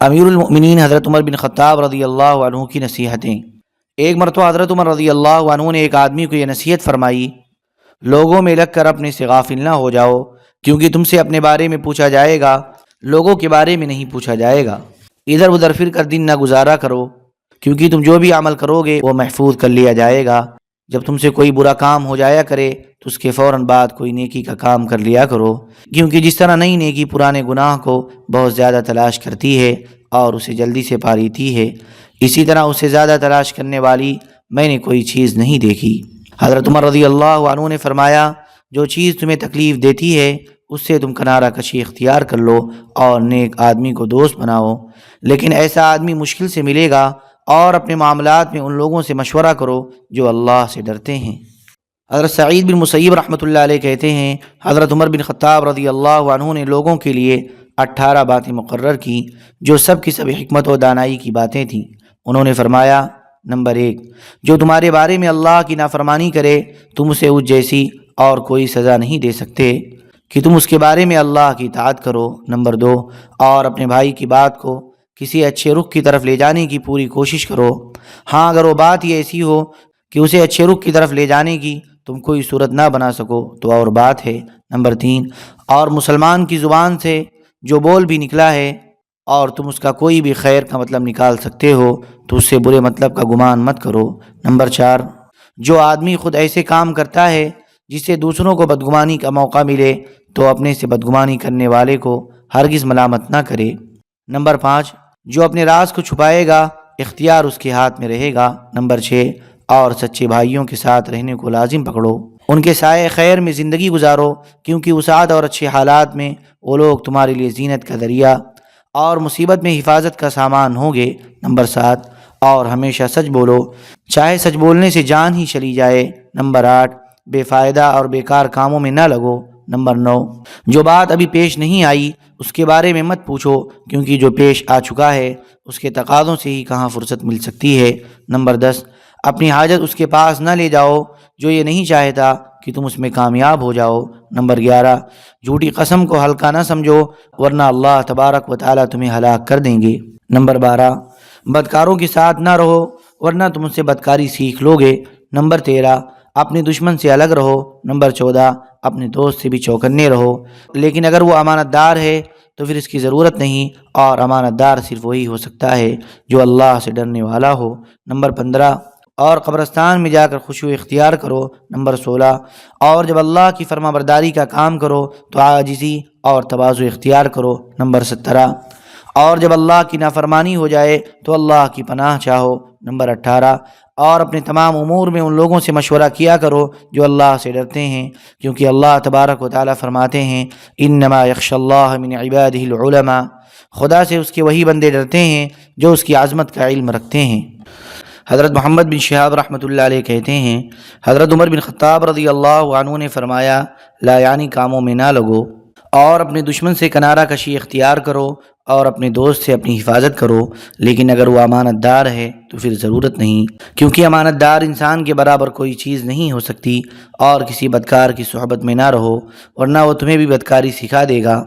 امیر المؤمنین حضرت عمر بن خطاب رضی اللہ عنہ کی نصیحتیں۔ ایک مرتبہ حضرت عمر رضی اللہ عنہ نے ایک آدمی کو یہ نصیحت فرمائی، لوگوں میں لگ کر اپنے سے غافل نہ ہو جاؤ، کیونکہ تم سے اپنے بارے میں پوچھا جائے گا، لوگوں کے بارے میں نہیں پوچھا جائے گا۔ ادھر ادھر پھر کر دن نہ گزارا کرو، کیونکہ تم جو بھی عمل کرو گے وہ محفوظ کر لیا جائے گا۔ جب تم سے کوئی برا کام ہو جایا کرے تو اس کے فوراً بعد کوئی نیکی کا کام کر لیا کرو، کیونکہ جس طرح نئی نیکی پرانے گناہ کو بہت زیادہ تلاش کرتی ہے اور اسے جلدی سے پا لیتی ہے، اسی طرح اسے زیادہ تلاش کرنے والی میں نے کوئی چیز نہیں دیکھی۔ حضرت عمر رضی اللہ عنہ نے فرمایا، جو چیز تمہیں تکلیف دیتی ہے اس سے تم کنارہ کشی اختیار کر لو اور نیک آدمی کو دوست بناؤ، لیکن ایسا آدمی مشکل سے ملے گا، اور اپنے معاملات میں ان لوگوں سے مشورہ کرو جو اللہ سے ڈرتے ہیں۔ حضرت سعید بن مسیب رحمۃ اللہ علیہ کہتے ہیں، حضرت عمر بن خطاب رضی اللہ عنہ نے لوگوں کے لیے 18 باتیں مقرر کی جو سب کی سب حکمت و دانائی کی باتیں تھیں۔ انہوں نے فرمایا، نمبر 1، جو تمہارے بارے میں اللہ کی نافرمانی کرے تم اسے اس جیسی اور کوئی سزا نہیں دے سکتے کہ تم اس کے بارے میں اللہ کی اطاعت کرو۔ نمبر 2، اور اپنے بھائی کی بات کو کسی اچھے رخ کی طرف لے جانے کی پوری کوشش کرو، ہاں اگر وہ بات ہی ایسی ہو کہ اسے اچھے رخ کی طرف لے جانے کی تم کوئی صورت نہ بنا سکو تو اور بات ہے۔ نمبر 3، اور مسلمان کی زبان سے جو بول بھی نکلا ہے اور تم اس کا کوئی بھی خیر کا مطلب نکال سکتے ہو تو اس سے برے مطلب کا گمان مت کرو۔ نمبر 4، جو آدمی خود ایسے کام کرتا ہے جس سے دوسروں کو بدگمانی کا موقع ملے تو اپنے سے بدگمانی کرنے والے کو ہرگز ملامت نہ کرے۔ نمبر 5، جو اپنے راز کو چھپائے گا اختیار اس کے ہاتھ میں رہے گا۔ نمبر 6، اور سچے بھائیوں کے ساتھ رہنے کو لازم پکڑو، ان کے سائے خیر میں زندگی گزارو، کیونکہ وسعت اور اچھے حالات میں وہ لوگ تمہارے لیے زینت کا ذریعہ اور مصیبت میں حفاظت کا سامان ہوں گے۔ نمبر 7، اور ہمیشہ سچ بولو، چاہے سچ بولنے سے جان ہی چلی جائے۔ نمبر 8، بے فائدہ اور بیکار کاموں میں نہ لگو۔ نمبر 9، جو بات ابھی پیش نہیں آئی اس کے بارے میں مت پوچھو، کیونکہ جو پیش آ چکا ہے اس کے تقاضوں سے ہی کہاں فرصت مل سکتی ہے۔ نمبر 10، اپنی حاجت اس کے پاس نہ لے جاؤ جو یہ نہیں چاہتا کہ تم اس میں کامیاب ہو جاؤ۔ نمبر 11، جھوٹی قسم کو ہلکا نہ سمجھو ورنہ اللہ تبارک و تعالیٰ تمہیں ہلاک کر دیں گے۔ نمبر 12، بدکاروں کے ساتھ نہ رہو ورنہ تم ان سے بدکاری سیکھ لو گے۔ نمبر 13، اپنے دشمن سے الگ رہو۔ نمبر 14، اپنے دوست سے بھی چوکنے رہو، لیکن اگر وہ امانت دار ہے تو پھر اس کی ضرورت نہیں، اور امانت دار صرف وہی ہو سکتا ہے جو اللہ سے ڈرنے والا ہو۔ نمبر 15، اور قبرستان میں جا کر خشوع اختیار کرو۔ نمبر 16، اور جب اللہ کی فرما برداری کا کام کرو تو عاجزی اور تواضع اختیار کرو۔ نمبر 17، اور جب اللہ کی نافرمانی ہو جائے تو اللہ کی پناہ چاہو۔ نمبر 18، اور اپنے تمام امور میں ان لوگوں سے مشورہ کیا کرو جو اللہ سے ڈرتے ہیں، کیونکہ اللہ تبارک و تعالیٰ فرماتے ہیں، انما یخشی اللہ من عبادہ العلماء، خدا سے اس کے وہی بندے ڈرتے ہیں جو اس کی عظمت کا علم رکھتے ہیں۔ حضرت محمد بن شہاب رحمۃ اللہ علیہ کہتے ہیں، حضرت عمر بن خطاب رضی اللہ عنہ نے فرمایا، لا یعنی کاموں میں نہ لگو، اور اپنے دشمن سے کنارہ کشی اختیار کرو، اور اپنے دوست سے اپنی حفاظت کرو، لیکن اگر وہ امانت دار ہے تو پھر ضرورت نہیں، کیونکہ امانت دار انسان کے برابر کوئی چیز نہیں ہو سکتی۔ اور کسی بدکار کی صحبت میں نہ رہو ورنہ وہ تمہیں بھی بدکاری سکھا دے گا،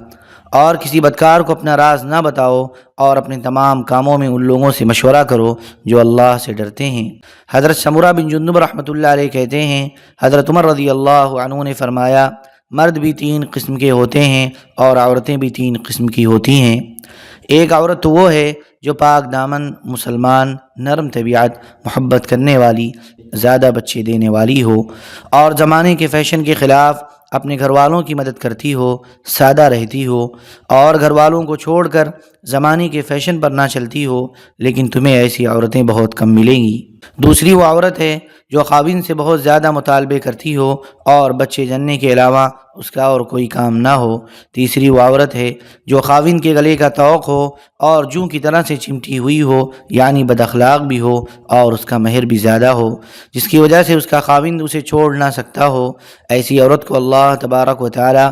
اور کسی بدکار کو اپنا راز نہ بتاؤ، اور اپنے تمام کاموں میں ان لوگوں سے مشورہ کرو جو اللہ سے ڈرتے ہیں۔ حضرت سمرہ بن جندب رحمۃ اللہ علیہ کہتے ہیں، حضرت عمر رضی اللہ عنہ نے فرمایا، مرد بھی 3 قسم کے ہوتے ہیں اور عورتیں بھی 3 قسم کی ہوتی ہیں۔ ایک عورت تو وہ ہے جو پاک دامن، مسلمان، نرم طبیعت، محبت کرنے والی، زیادہ بچے دینے والی ہو، اور زمانے کے فیشن کے خلاف اپنے گھر والوں کی مدد کرتی ہو، سادہ رہتی ہو، اور گھر والوں کو چھوڑ کر زمانے کے فیشن پر نہ چلتی ہو، لیکن تمہیں ایسی عورتیں بہت کم ملیں گی۔ دوسری وہ عورت ہے جو خاوند سے بہت زیادہ مطالبے کرتی ہو اور بچے جننے کے علاوہ اس کا اور کوئی کام نہ ہو۔ تیسری وہ عورت ہے جو خاوند کے گلے کا طوق ہو اور جوں کی طرح سے چمٹی ہوئی ہو، یعنی بد اخلاق بھی ہو اور اس کا مہر بھی زیادہ ہو، جس کی وجہ سے اس کا خاوند اسے چھوڑ نہ سکتا ہو۔ ایسی عورت کو اللہ تبارک و تعالی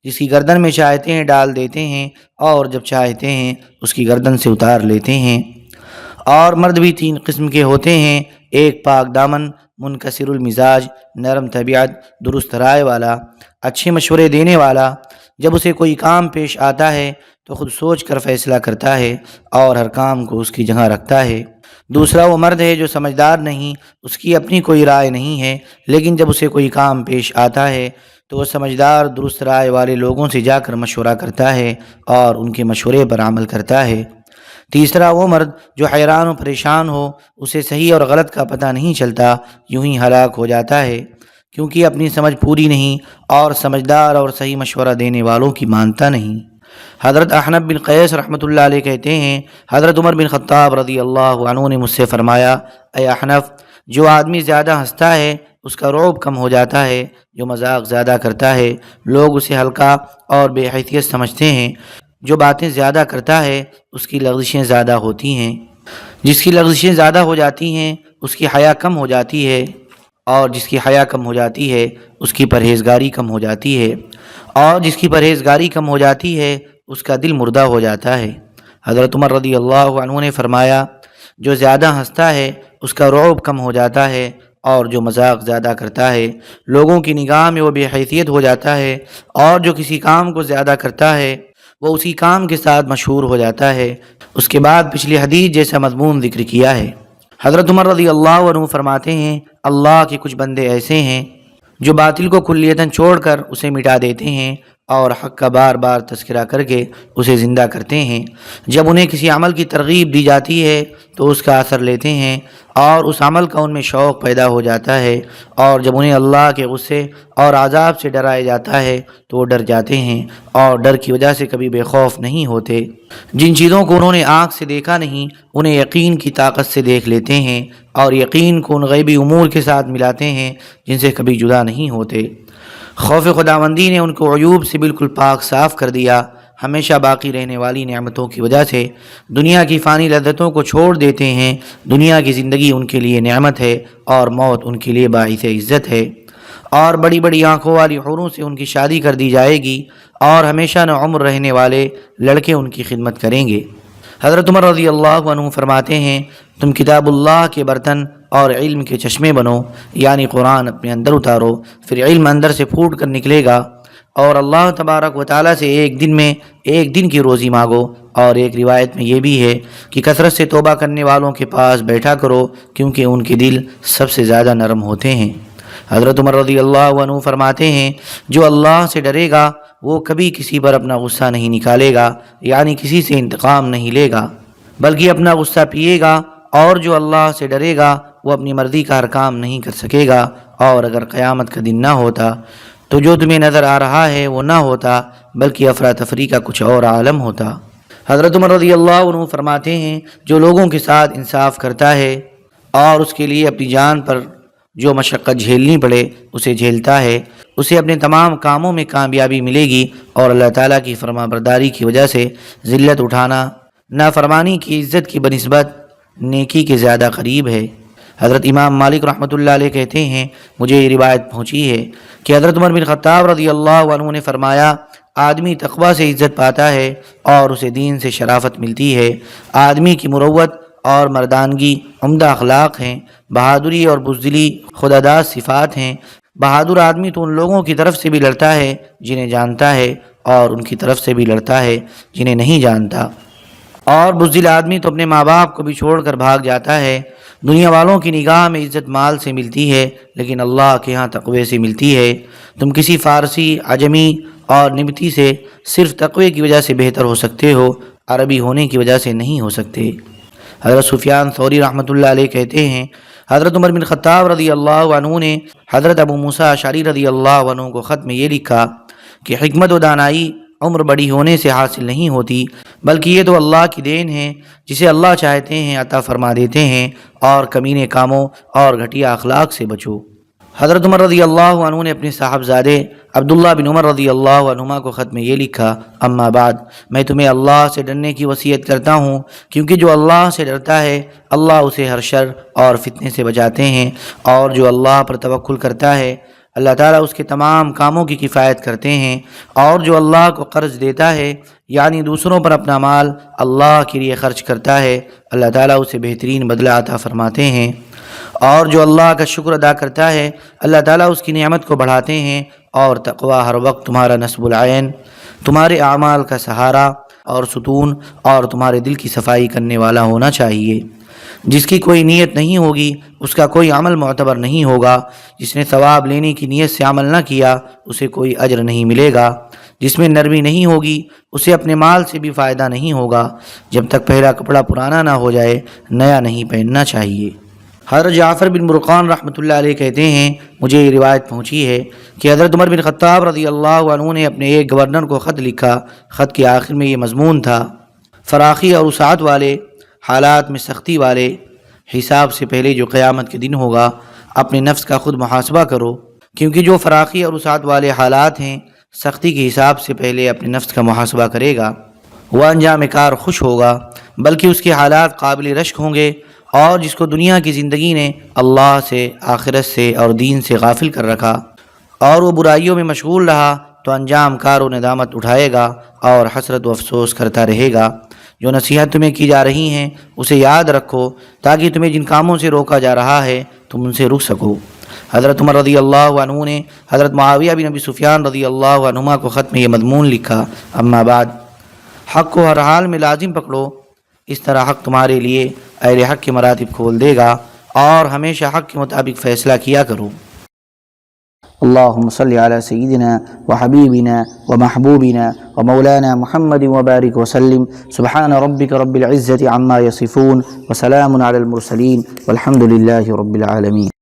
جس کی گردن میں چاہتے ہیں ڈال دیتے ہیں اور جب چاہتے ہیں اس کی گردن سے اتار لیتے ہیں۔ اور مرد بھی 3 قسم کے ہوتے ہیں، ایک پاک دامن، منکسر المزاج، نرم طبیعت، درست رائے والا، اچھے مشورے دینے والا۔ جب اسے کوئی کام پیش آتا ہے تو خود سوچ کر فیصلہ کرتا ہے اور ہر کام کو اس کی جگہ رکھتا ہے۔ دوسرا وہ مرد ہے جو سمجھدار نہیں، اس کی اپنی کوئی رائے نہیں ہے، لیکن جب اسے کوئی کام پیش آتا ہے تو وہ سمجھدار درست رائے والے لوگوں سے جا کر مشورہ کرتا ہے اور ان کے مشورے پر عمل کرتا ہے۔ تیسرا وہ مرد جو حیران و پریشان ہو، اسے صحیح اور غلط کا پتہ نہیں چلتا، یوں ہی ہلاک ہو جاتا ہے، کیونکہ اپنی سمجھ پوری نہیں اور سمجھدار اور صحیح مشورہ دینے والوں کی مانتا نہیں۔ حضرت احنف بن قیس رحمۃ اللہ علیہ کہتے ہیں، حضرت عمر بن خطاب رضی اللہ عنہ نے مجھ سے فرمایا، اے احنف، جو آدمی زیادہ ہنستا ہے اس کا رعب کم ہو جاتا ہے، جو مذاق زیادہ کرتا ہے لوگ اسے ہلکا اور بے حیثیت سمجھتے ہیں، جو باتیں زیادہ کرتا ہے اس کی لغزشیں زیادہ ہوتی ہیں، جس کی لغزشیں زیادہ ہو جاتی ہیں اس کی حیا کم ہو جاتی ہے، اور جس کی حیا کم ہو جاتی ہے اس کی پرہیزگاری کم ہو جاتی ہے، اور جس کی پرہیزگاری کم ہو جاتی ہے اس کا دل مردہ ہو جاتا ہے۔ حضرت عمر رضی اللہ عنہ نے فرمایا، جو زیادہ ہنستا ہے اس کا رعب کم ہو جاتا ہے، اور جو مذاق زیادہ کرتا ہے لوگوں کی نگاہ میں وہ بے حیثیت ہو جاتا ہے، اور جو کسی کام کو زیادہ کرتا ہے وہ اسی کام کے ساتھ مشہور ہو جاتا ہے۔ اس کے بعد پچھلی حدیث جیسا مضمون ذکر کیا ہے۔ حضرت عمر رضی اللہ عنہ فرماتے ہیں، اللہ کے کچھ بندے ایسے ہیں جو باطل کو کلیتاً چھوڑ کر اسے مٹا دیتے ہیں اور حق کا بار بار تذکرہ کر کے اسے زندہ کرتے ہیں۔ جب انہیں کسی عمل کی ترغیب دی جاتی ہے تو اس کا اثر لیتے ہیں اور اس عمل کا ان میں شوق پیدا ہو جاتا ہے، اور جب انہیں اللہ کے غصے اور عذاب سے ڈرایا جاتا ہے تو وہ ڈر جاتے ہیں اور ڈر کی وجہ سے کبھی بے خوف نہیں ہوتے۔ جن چیزوں کو انہوں نے آنکھ سے دیکھا نہیں انہیں یقین کی طاقت سے دیکھ لیتے ہیں، اور یقین کو ان غیبی امور کے ساتھ ملاتے ہیں جن سے کبھی جدا نہیں ہوتے۔ خوف خداوندی نے ان کو عیوب سے بالکل پاک صاف کر دیا، ہمیشہ باقی رہنے والی نعمتوں کی وجہ سے دنیا کی فانی لذتوں کو چھوڑ دیتے ہیں۔ دنیا کی زندگی ان کے لیے نعمت ہے اور موت ان کے لیے باعث عزت ہے، اور بڑی بڑی آنکھوں والی حوروں سے ان کی شادی کر دی جائے گی، اور ہمیشہ نہ عمر رہنے والے لڑکے ان کی خدمت کریں گے۔ حضرت عمر رضی اللہ عنہ فرماتے ہیں، تم کتاب اللہ کے برتن اور علم کے چشمے بنو، یعنی قرآن اپنے اندر اتارو، پھر علم اندر سے پھوٹ کر نکلے گا، اور اللہ تبارک و تعالیٰ سے ایک دن میں ایک دن کی روزی مانگو۔ اور ایک روایت میں یہ بھی ہے کہ کثرت سے توبہ کرنے والوں کے پاس بیٹھا کرو، کیونکہ ان کے دل سب سے زیادہ نرم ہوتے ہیں۔ حضرت عمر رضی اللہ عنہ فرماتے ہیں، جو اللہ سے ڈرے گا وہ کبھی کسی پر اپنا غصہ نہیں نکالے گا، یعنی کسی سے انتقام نہیں لے گا، بلکہ اپنا غصہ پیے گا، اور جو اللہ سے ڈرے گا وہ اپنی مرضی کا ہر کام نہیں کر سکے گا، اور اگر قیامت کا دن نہ ہوتا تو جو تمہیں نظر آ رہا ہے وہ نہ ہوتا، بلکہ افراتفری کا کچھ اور عالم ہوتا۔ حضرت عمر رضی اللہ عنہ فرماتے ہیں، جو لوگوں کے ساتھ انصاف کرتا ہے اور اس کے لیے اپنی جان پر جو مشقت جھیلنی پڑے اسے جھیلتا ہے، اسے اپنے تمام کاموں میں کامیابی ملے گی، اور اللہ تعالیٰ کی فرما برداری کی وجہ سے ذلت اٹھانا نافرمانی کی عزت کی بنسبت نیکی کے زیادہ قریب ہے۔ حضرت امام مالک رحمۃ اللہ علیہ کہتے ہیں، مجھے یہ روایت پہنچی ہے کہ حضرت عمر بن خطاب رضی اللہ عنہ نے فرمایا، آدمی تقوی سے عزت پاتا ہے اور اسے دین سے شرافت ملتی ہے۔ آدمی کی مروت اور مردانگی عمدہ اخلاق ہیں، بہادری اور بزدلی خودداد صفات ہیں۔ بہادر آدمی تو ان لوگوں کی طرف سے بھی لڑتا ہے جنہیں جانتا ہے، اور ان کی طرف سے بھی لڑتا ہے جنہیں نہیں جانتا، اور بزدل آدمی تو اپنے ماں باپ کو بھی چھوڑ کر بھاگ جاتا ہے۔ دنیا والوں کی نگاہ میں عزت مال سے ملتی ہے، لیکن اللہ کے ہاں تقوی سے ملتی ہے۔ تم کسی فارسی، عجمی اور نبتی سے صرف تقوی کی وجہ سے بہتر ہو سکتے ہو، عربی ہونے کی وجہ سے نہیں ہو سکتے۔ حضرت سفیان ثوری رحمۃ اللہ علیہ کہتے ہیں، حضرت عمر بن خطاب رضی اللہ عنہ نے حضرت ابو موسیٰ اشعری رضی اللہ عنہ کو خط میں یہ لکھا کہ حکمت و دانائی عمر بڑی ہونے سے حاصل نہیں ہوتی، بلکہ یہ تو اللہ کی دین ہے، جسے اللہ چاہتے ہیں عطا فرما دیتے ہیں، اور کمینے کاموں اور گھٹیا اخلاق سے بچو۔ حضرت عمر رضی اللہ عنہ نے اپنے صاحبزادے عبداللہ بن عمر رضی اللہ عنہما کو خط میں یہ لکھا، اما بعد، میں تمہیں اللہ سے ڈرنے کی وصیت کرتا ہوں، کیونکہ جو اللہ سے ڈرتا ہے اللہ اسے ہر شر اور فتنے سے بچاتے ہیں، اور جو اللہ پر توکل کرتا ہے اللہ تعالیٰ اس کے تمام کاموں کی کفایت کرتے ہیں، اور جو اللہ کو قرض دیتا ہے یعنی دوسروں پر اپنا مال اللہ کے لیے خرچ کرتا ہے اللہ تعالیٰ اسے بہترین بدلہ عطا فرماتے ہیں، اور جو اللہ کا شکر ادا کرتا ہے اللہ تعالیٰ اس کی نعمت کو بڑھاتے ہیں، اور تقوی ہر وقت تمہارا نصب العین، تمہارے اعمال کا سہارا اور ستون اور تمہارے دل کی صفائی کرنے والا ہونا چاہیے۔ جس کی کوئی نیت نہیں ہوگی اس کا کوئی عمل معتبر نہیں ہوگا۔ جس نے ثواب لینے کی نیت سے عمل نہ کیا اسے کوئی اجر نہیں ملے گا۔ جس میں نرمی نہیں ہوگی اسے اپنے مال سے بھی فائدہ نہیں ہوگا۔ جب تک پہلا کپڑا پرانا نہ ہو جائے نیا نہیں پہننا چاہیے۔ حضرت جعفر بن برقان رحمۃ اللہ علیہ کہتے ہیں مجھے یہ روایت پہنچی ہے کہ حضرت عمر بن خطاب رضی اللہ عنہ نے اپنے ایک گورنر کو خط لکھا۔ خط کے آخر میں یہ مضمون تھا: فراخی اور وسعت والے حالات میں سختی والے حساب سے پہلے جو قیامت کے دن ہوگا اپنے نفس کا خود محاسبہ کرو، کیونکہ جو فراخی اور وسعت والے حالات ہیں سختی کے حساب سے پہلے اپنے نفس کا محاسبہ کرے گا وہ انجام کار خوش ہوگا، بلکہ اس کے حالات قابل رشک ہوں گے۔ اور جس کو دنیا کی زندگی نے اللہ سے، آخرت سے اور دین سے غافل کر رکھا اور وہ برائیوں میں مشغول رہا تو انجام کار و ندامت اٹھائے گا اور حسرت و افسوس کرتا رہے گا۔ جو نصیحت تمہیں کی جا رہی ہیں اسے یاد رکھو تاکہ تمہیں جن کاموں سے روکا جا رہا ہے تم ان سے رک سکو۔ حضرت عمر رضی اللہ عنہ نے حضرت معاویہ بن ابی سفیان رضی اللہ عنہما کو خط میں یہ مضمون لکھا: اما بعد، حق کو ہر حال میں لازم پکڑو، اس طرح حق تمہارے لیے اہل حق کے مراتب کھول دے گا اور ہمیشہ حق کے مطابق فیصلہ کیا کرو۔ اللہم صلی علی سیدنا وحبیبنا ومحبوبنا ومولانا محمد وبارک وسلم۔ سبحان ربک رب العزة عما یصفون وسلام علی المرسلین والحمد للہ رب العالمین۔